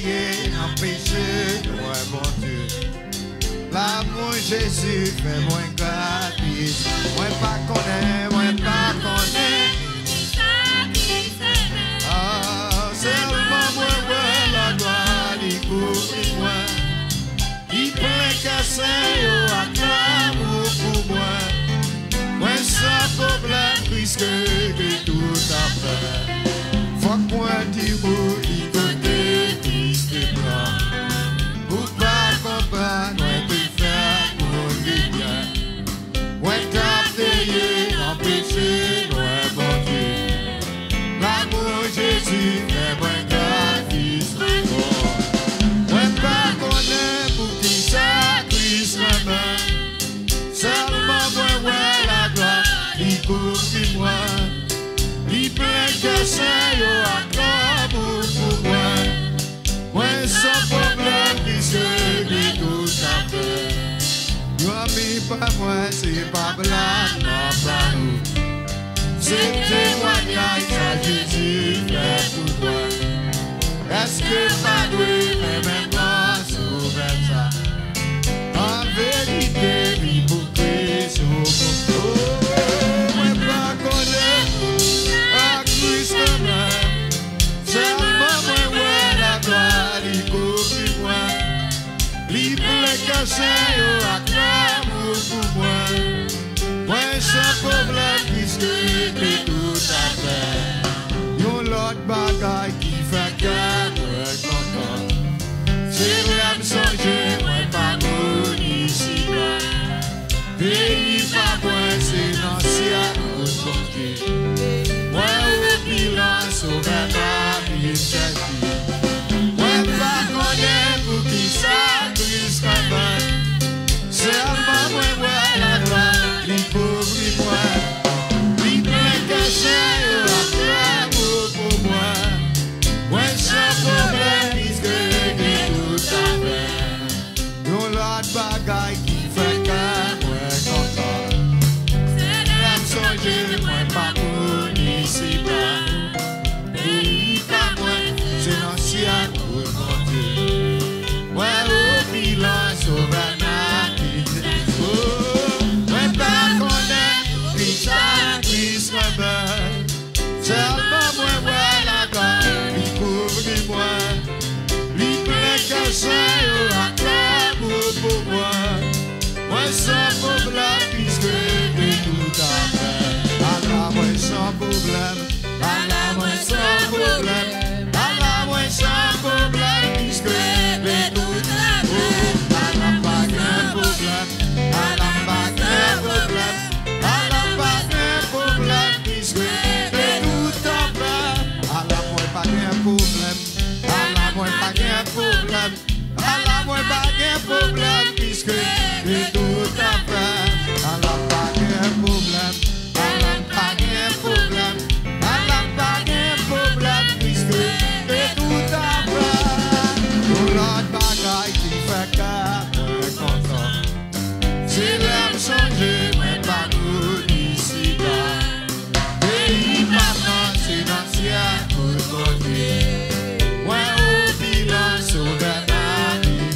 payé dans péché, moi mon Dieu. L'amour Jésus fait moins gratis. Moi pas connaît, moi pas connaît. Ah, seulement moi, la gloire, il couvre moi. Il plein cassé, à l'amour pour moi. Moi sans problème, puisque de tout à fait. Faut que moi dire, il côté triste et blanc. Pour pas comprendre, moi peux faire pour lui bien. Moi t'as payé en péché, moi bon Dieu. L'amour Jésus fait moi gratis. Moi pas connaître pour qui ça Christ ma main. Seulement moi ouais la gloire, il couvre moi. Il plein que c'est yo à l'amour pour moi. Moi sans problème puisque lui tout à fait. Yo ami pas moi c'est pas blague, non pas nous. C'est témoignage que Jésus fait pour toi. Est-ce que pas doué, mais même moi sauver ça? En vérité, oui, pour Christ, oh, moi pas connaître à Christ même. Seulement moi, ouais, la gloire, il couvre moi. Il pleut que c'est à l'amour pour moi. Moi, sans problème, puisque j'ai tout à faire. Yon l'autre bagaille qui fait que moi content. C'est l'âme songer, moi pas mon ici bas. Pays pas moi, c'est l'ancien mon Dieu. Moi au bilan, sauver ma vie, c'est vie. Moi pas connaître pour qui ça Christ comme seulement moi, ouais, la gloire, les pauvres moi. Les pleins cachés, la l'amour pour moi. Moi, sans problème, puisque j'ai tout à faire. Yon l'autre bagaille qui fait que moi content. C'est l'âme songer, moi pas pour ici bas. Pays pas moi, c'est l'ancien pour mon Dieu. Moi au bilan, sauver ma vie. Moi pas connaître, puis ça, Christ me meurt. Seulement moi, ouais, la gloire, il couvre moi. Il pleut que c'est à l'amour pour moi. Moi sans problème, puisque j'ai tout à faire. Allah, moi sans problème. Allah, moi sans problème. Allah, moi sans problème, puisque j'ai tout à faire. Allah, pas de problème. Allah, pas de problème. Allah, pas de problème, puisque j'ai tout à faire. Allah, moi pas de problème. Allah, moi pas de problème. Allah, moi pas de problème, puisque j'ai tout à faire. Allah, pas de problème. Allah, pas de problème. Allah, pas de problème, puisque j'ai tout à faire. Pour l'autre bagaille qui fait que moi content. C'est l'âme changer, mais pas nous ici bas. Pays maintenant, c'est l'ancien pour conduire. Moi au bilan, sauver ma vie,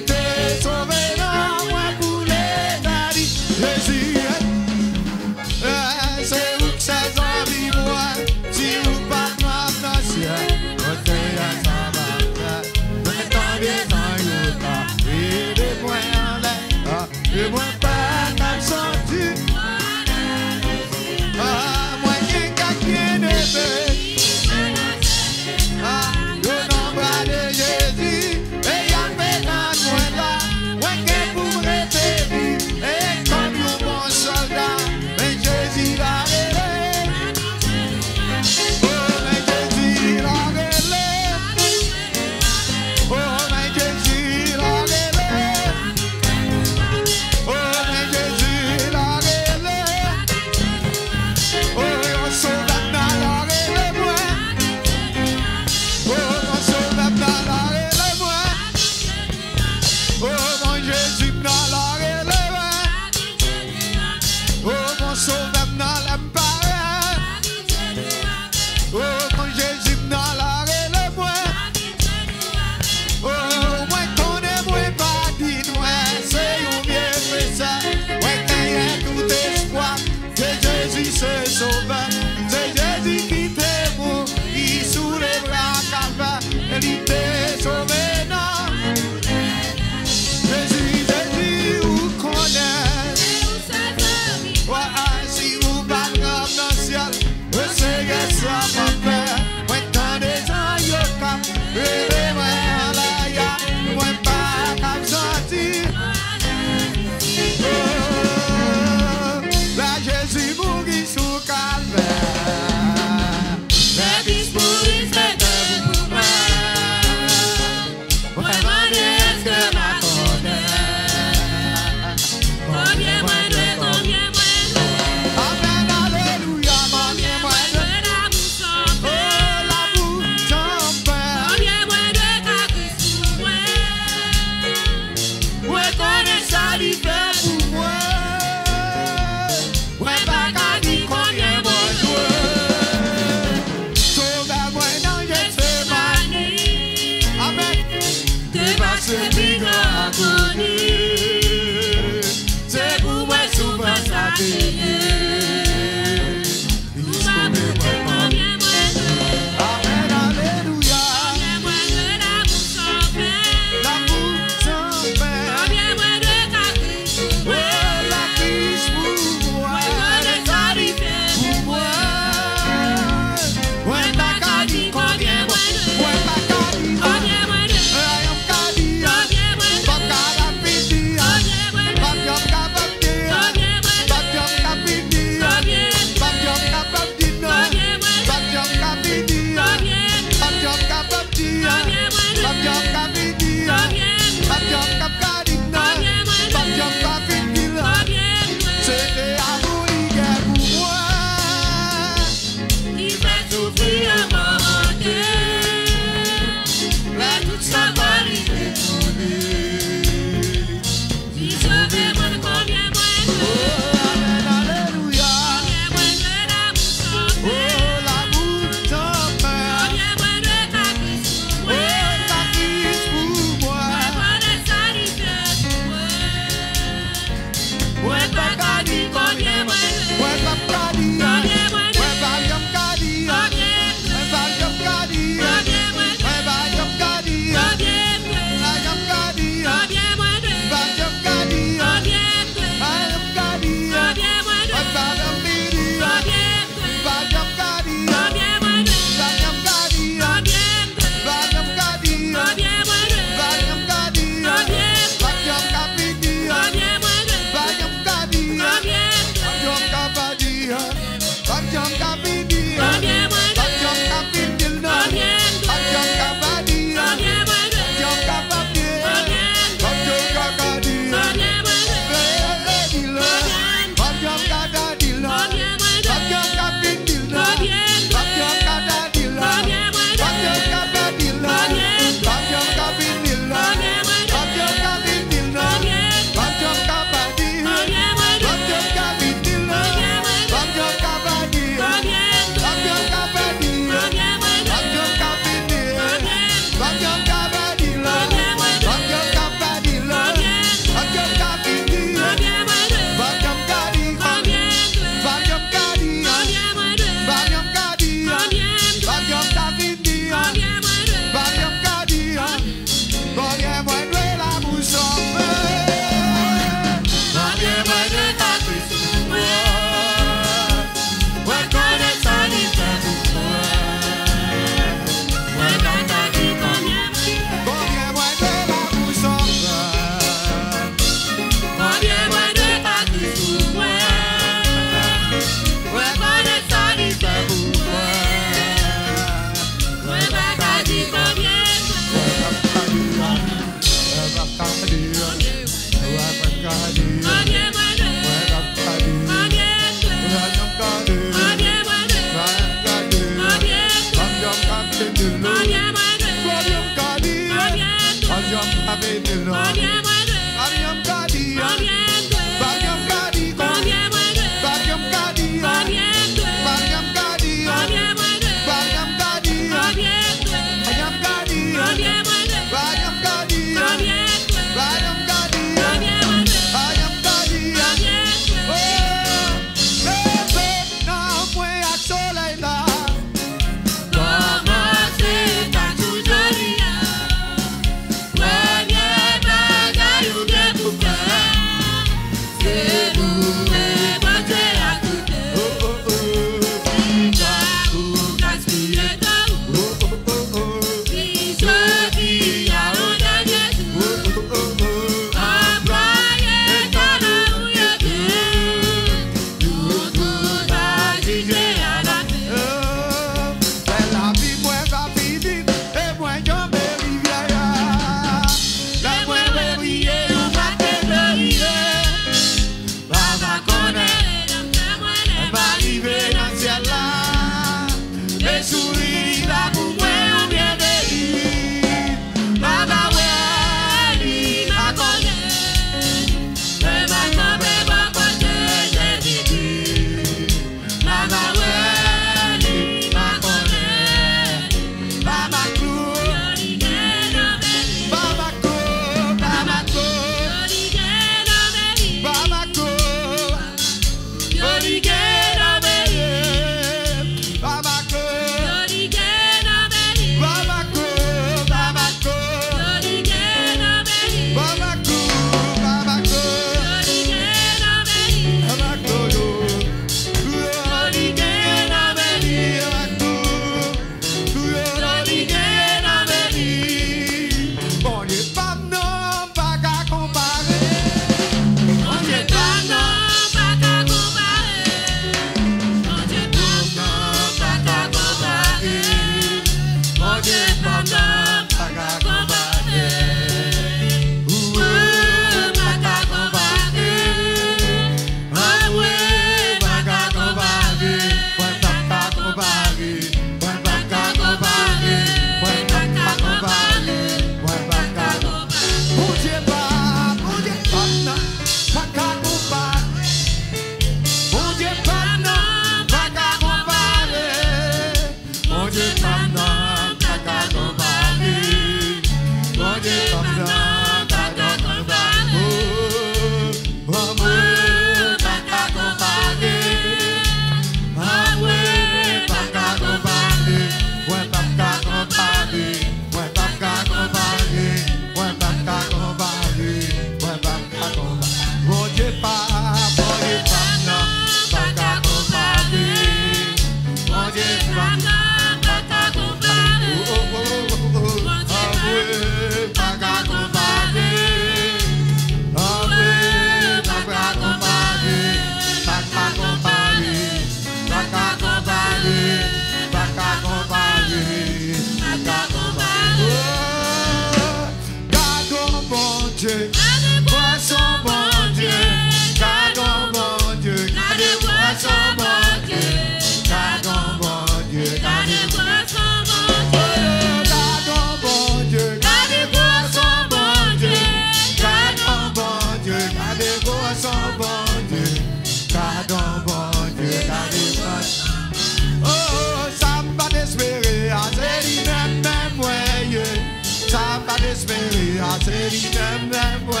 lui-même, même, ouais.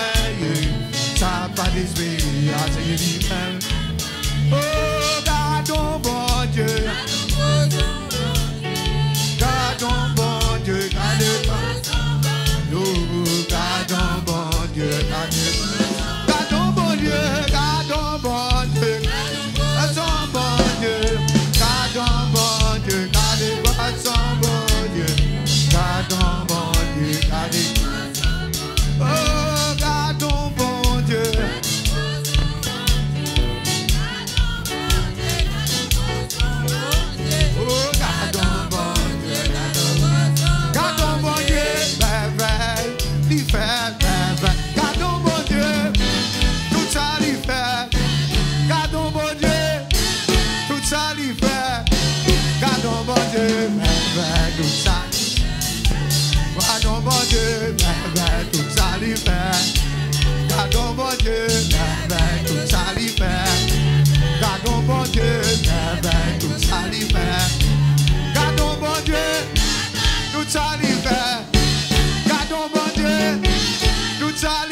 Ça pas d'esprit, à lui-même. Oh, gardons bon Dieu. Gardons bon Dieu, gardons. Oh, gardons bon Dieu, gardons. Gardons bon Dieu, gardons bon Dieu. Gardons bon Dieu, gardons bon Dieu, gardons bon Dieu. Gardons bon Dieu, gardons. Oh, gardons bon Dieu. Oh, gardons bon Dieu, gardons bon Dieu, bébé, l'y fait, bébé. Gardons bon Dieu, tout ça l'y fait. Gardons bon Dieu, tout ça l'y fait. Gardons bon Dieu, bébé, tout ça. Gardons bon Dieu, bébé, tout ça l'y fait. Gardons bon Dieu, bébé, tout ça l'y fait. Gardons bon Dieu, bébé, tout ça l'y fait. Gardons bon Dieu, tout ça l'y fait. Gardons bon Dieu, tout ça l'y fait.